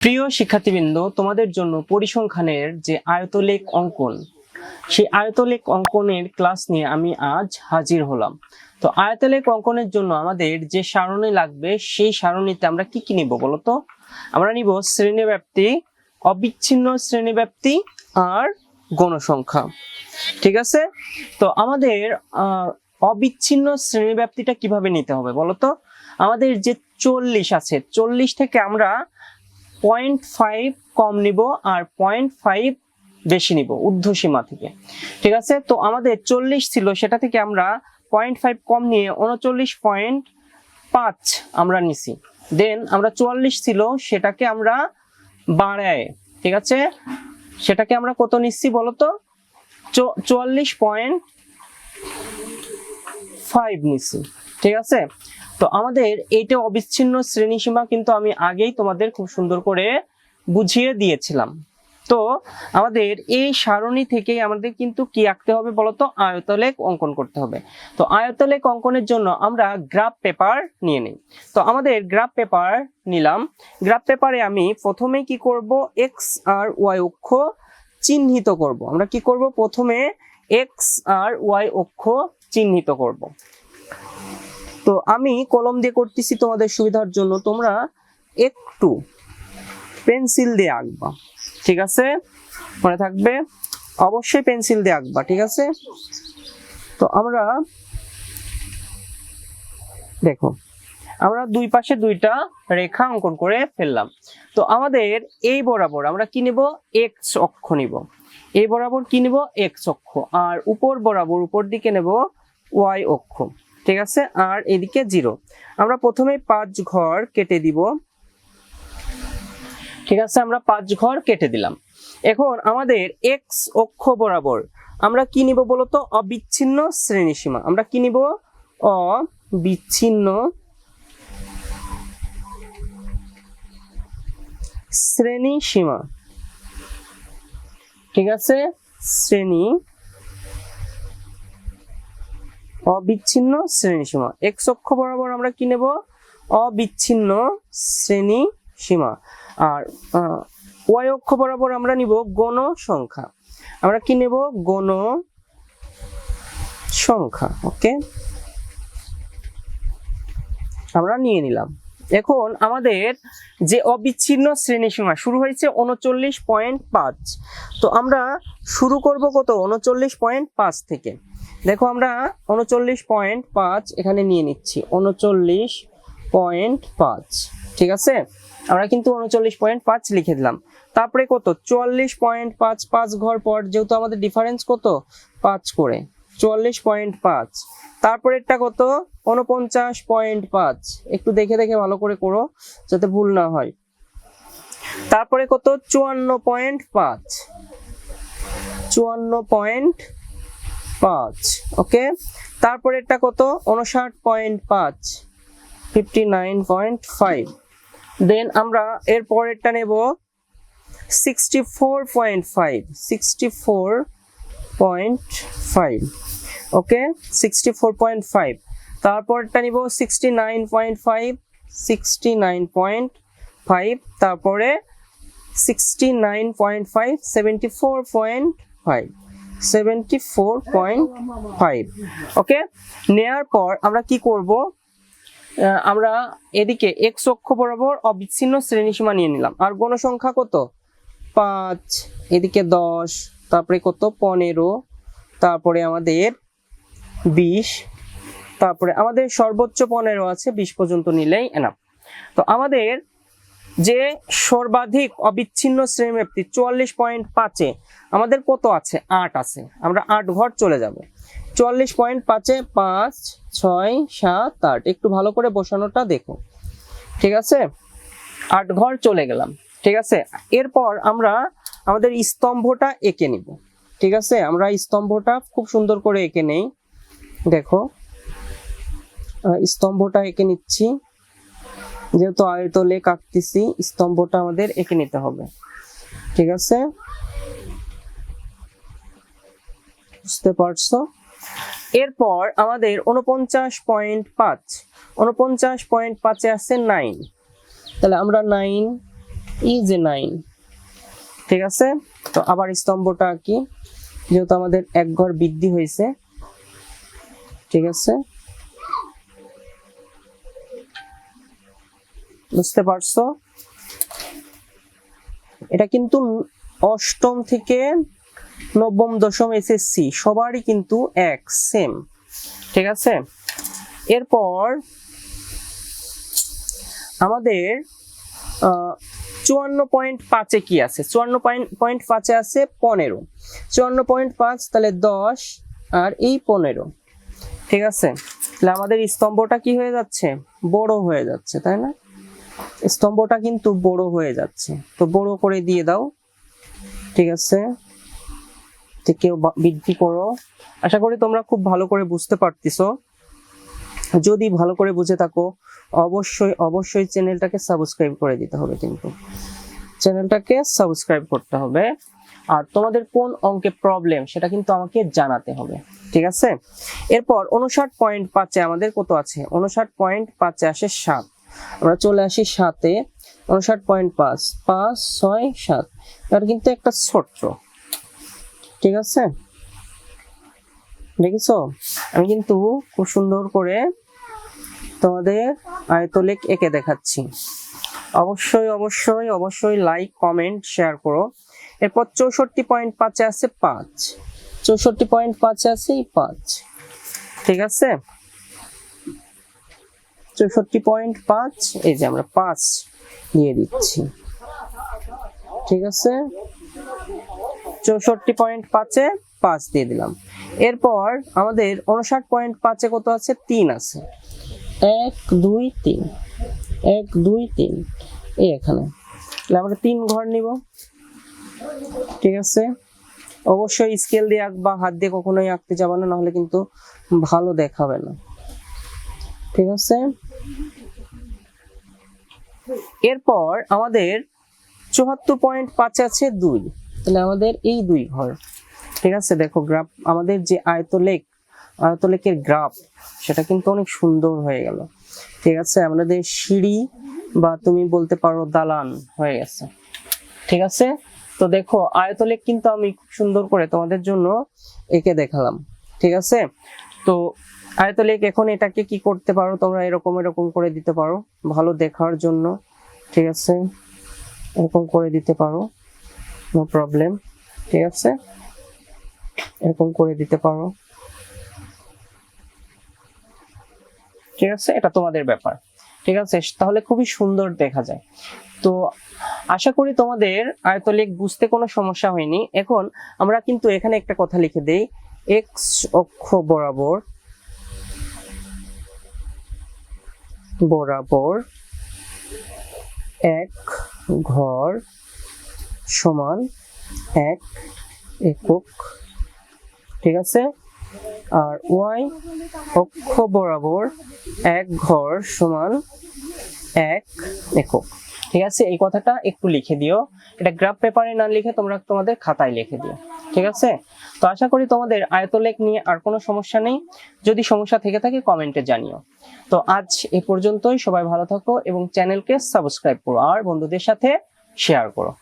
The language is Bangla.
প্রিয় শিক্ষার্থীবৃন্দ, তোমাদের জন্য পরিসংখ্যানের যে আয়তলেখ অঙ্কন, সেই আয়তলেখ অঙ্কনের ক্লাস নিয়ে আমি আজ হাজির হলাম। তো আয়তলেখ অঙ্কনের জন্য আমাদের যে সারণী লাগবে, সেই সারণীতে আমরা কি কি নিব বলতো? আমরা নিব শ্রেণীব্যাপ্তি, অবিচ্ছিন্ন শ্রেণীব্যাপ্তি আর গণসংখ্যা। ঠিক আছে? তো আমাদের অবিচ্ছিন্ন শ্রেণীব্যাপ্তিটা কিভাবে নিতে হবে বলতো? আমাদের যে 40 আছে, 40 থেকে আমরা 0.5 কম নিব আর 0.5 বেশি নিব ঊর্ধ্বসীমা থেকে। ঠিক আছে? তো আমাদের 40 ছিল, সেটা থেকে আমরা 0.5 কম নিয়ে 39.5 আমরা নিছি। দেন আমরা 44 ছিল, সেটাকে আমরা বাড়ায়, ঠিক আছে, সেটাকে আমরা কত নিচ্ছি বলতো? 44.5 নিচ্ছি। ঠিক আছে? তো আমাদের এইটা অবিচ্ছিন্ন শ্রেণীসীমা কিন্তু আমি আগেই তোমাদের খুব সুন্দর করে বুঝিয়ে দিয়েছিলাম। তো আমাদের এই সারণী থেকে আমাদের কিন্তু কি আঁকতে হবে বলতো? আয়তলেখ অঙ্কন করতে হবে। তো আয়তলেখ অঙ্কনের জন্য আমরা গ্রাফ পেপার নিয়ে নিই। তো আমাদের গ্রাফ পেপার নিলাম। গ্রাফ পেপারে আমি প্রথমে কি করব? এক্স আর ওয়াই অক্ষ চিহ্নিত করব। আমরা কি করব? প্রথমে এক্স আর ওয়াই অক্ষ চিহ্নিত করব। তো আমি কলম দিয়ে করতেছি তোমাদের সুবিধার জন্য, তোমরা একটু পেন্সিল দিয়ে আঁকবা। ঠিক আছে? মনে থাকবে, অবশ্যই পেন্সিল দিয়ে আঁকবা। ঠিক আছে? তো আমরা দেখো, আমরা দুই পাশে দুইটা রেখা অঙ্কন করে ফেললাম। তো আমাদের এই বরাবর আমরা কি নিব? এক্স অক্ষ নিব। এই বরাবর কি নিব? এক্স অক্ষ। আর উপর বরাবর উপর দিকে নেব ওয়াই অক্ষ। ঠিক আছে? আর এদিকে 0। আমরা প্রথমে 5 ঘর কেটে দিব। ঠিক আছে? আমরা 5 ঘর কেটে দিলাম। এখন আমাদের এক্স অক্ষ বরাবর আমরা কি নিব বলতো? অবিচ্ছিন্ন শ্রেণীসীমা। আমরা কি নিব? অবিচ্ছিন্ন শ্রেণীসীমা। ঠিক আছে? অবিচ্ছিন্ন শ্রেণীসীমা। এক্স অক্ষ বরাবর আমরা কি নেব? অবিচ্ছিন্ন শ্রেণীসীমা। আর ওয়াই অক্ষ বরাবর আমরা নিব গণসংখ্যা। আমরা কি নেব? গণসংখ্যা। ওকে, আমরা নিয়ে নিলাম। এখন আমাদের যে অবিচ্ছিন্ন শ্রেণীসীমা শুরু হয়েছে 39.5। তো আমরা শুরু করব কত? 39.5 থেকে। দেখো, আমরা 39.5 এখানে নিয়ে নিচ্ছি। 39.5। ঠিক আছে? আমরা কিন্তু 39.5 লিখে দিলাম। তারপরে কত? 44.5, 5 ঘর পর, যেহেতু আমাদের ডিফারেন্স কত? 5 করে 44.5। তারপরেরটা কত? 49.5। একটু দেখে দেখে ভালো করে করো যাতে ভুল না হয়। তারপরে কত? 54.5। 54.5। ওকে, তারপরেরটা কত? 59.5। 59.5। দেন আমরা এর পরেরটা নেব 64.5। 64.5। ওকে, 64.5। তারপরটা নিব 69.5। 69.5। তারপরে 69.5। 74.5। 74.5। ওকে, নেয়ার পর আমরা কি করব? আমরা এদিকে এক্স অক্ষ বরাবর অবিচ্ছিন্ন শ্রেণীসীমা নিয়ে নিলাম। আর গণসংখ্যা কত? 5, এদিকে 10, তারপরে কত? 15, তারপরে আমাদের 20, তারপরে আমাদের সর্বোচ্চ 15 আছে, 20 পর্যন্ত নিলেই এনাফ। তো আমাদের যে সর্বাধিক অবিচ্ছিন্ন শ্রেণীব্যাপ্তি 44.5-এ আমাদের কত আছে? 8 আছে। আমরা 8 ঘর চলে যাব। 44.5-এ 5, 6, 7, 8। একটু ভালো করে বসানোটা দেখো। ঠিক আছে? 8 ঘর চলে গেলাম। ঠিক আছে? এরপর আমরা আমাদের স্তম্ভটা এঁকে নিব। ঠিক আছে? আমরা স্তম্ভটা খুব সুন্দর করে এঁকে নেই। দেখো, স্তম্ভটা এঁকে নিচ্ছি। যেহেতু আয়তলেখ আঁকতেছি, স্তম্ভটা আমাদের এঁকে নিতে হবে। ঠিক আছে? বুঝতে পারছো? এরপর আমাদের 49.5। 49.5-এ আছে 9। তাহলে আমরা 9 এই যে 9, ঠিক আছে। তো আবার স্তম্ভটা কি, যেহেতু আমাদের এক ঘর বৃদ্ধি হয়েছে, ঠিক আছে, বুঝতে পারছো? এটা কিন্তু অষ্টম থেকে নবম দশম এসএসসি সবারই কিন্তু এক সেম, ঠিক আছে। এরপর আমাদের 54.5-এ কি আছে? 54.5-এ আছে 15, 54.5 তাহলে 10 আর এই 15, ঠিক আছে। তাহলে আমাদের স্তম্ভটা কি হয়ে যাচ্ছে? বড় হয়ে যাচ্ছে, তাই না? স্তম্ভটা কিন্তু বড় হয়ে যাচ্ছে, তো বড় করে দিয়ে দাও, ঠিক আছে। কেউ বৃদ্ধি করো। আশা করি তোমরা খুব ভালো করে বুঝতে পারতেছো। যদি ভালো করে বুঝে থাকো অবশ্যই অবশ্যই চ্যানেলটাকে সাবস্ক্রাইব করে দিতে হবে, কিন্তু চ্যানেলটাকে সাবস্ক্রাইব করতে হবে। আর তোমাদের কোন অঙ্কে প্রবলেম সেটা কিন্তু আমাকে জানাতে হবে, ঠিক আছে। এরপর 59.5-এ আমাদের কত আছে? 59.5-এ আসে 7। আমরা চলে আসি 7-এ। 59.5, 5, 6, 7, আর কিন্তু একটা ছোট্ট, ঠিক আছে। দেখেছো, আমি কিন্তু খুব সুন্দর করে তোমাদের আয়তলেখ এঁকে দেখাচ্ছি। অবশ্যই অবশ্যই অবশ্যই লাইক, কমেন্ট, শেয়ার করো। এরপর 64.5-এ আছে 5, 64.5-এ আছে 5, ঠিক আছে। 64.5, এই যে আমরা 5 দিয়ে দিচ্ছি, ঠিক আছে। 64.5-এ 5 দিয়ে দিলাম। এরপর আমাদের 59.5-এ কত আছে? 3 আছে, 1 2 3, 1 2 3, এই এখানে। তাহলে আমরা 3 ঘর নিব, ঠিক আছে। অবশ্যই স্কেল দিয়ে আঁকবা, হাত দিয়ে কখনোই আঁকতে যাবে না, নাহলে কিন্তু ভালো দেখাবে না, ঠিক আছে। এরপর আমাদের 74.5-এ আছে 2, তাহলে আমাদের এই 2 ঘর, ঠিক আছে। দেখো গ্রাফ, আমাদের যে আয়তলেখের গ্রাফ সেটা কিন্তু অনেক সুন্দর হয়ে গেল, ঠিক আছে। আমাদের সিঁড়ি বা তুমি বলতে পারো দালান হয়ে গেছে, ঠিক আছে। তো দেখো আয়তলেখ কিন্তু আমি খুব সুন্দর করে তোমাদের জন্য এঁকে দেখালাম, ঠিক আছে। তো আয়তলেখ এখন এটাকে কি করতে পারো তোমরা, এরকম এরকম করে দিতে পারো ভালো দেখার জন্য, ঠিক আছে। এরকম করে দিতে পারো, নো প্রবলেম, ঠিক আছে। এরকম করে দিতে পারো, ঠিক আছে। এটা তোমাদের ব্যাপার, ঠিক আছে। তাহলে খুবই সুন্দর দেখা যায়। তো আশা করি তোমাদের আয়তলেখ বুঝতে কোনো সমস্যা হয়নি। এখন আমরা কিন্তু এখানে একটা কথা লিখে দেই, এক্স অক্ষ বরাবর এক ঘর সমান 1 একক, ঠিক আছে। আর ওয়াই অক্ষ বরাবর এক ঘর সমান 1 একক, ঠিক আছে। এই কথাটা একটু লিখে দিও, এটা গ্রাফ পেপারে না লিখে তোমরা তোমাদের খাতায় লিখে দিও, ঠিক আছে। তো আশা করি তোমাদের আয়তলেখ নিয়ে আর কোনো সমস্যা নেই। যদি সমস্যা থেকে থাকে কমেন্টে জানিও। তো আজ এ পর্যন্তই, সবাই ভালো থাকো এবং চ্যানেলকে সাবস্ক্রাইব করো আর বন্ধুদের সাথে শেয়ার করো।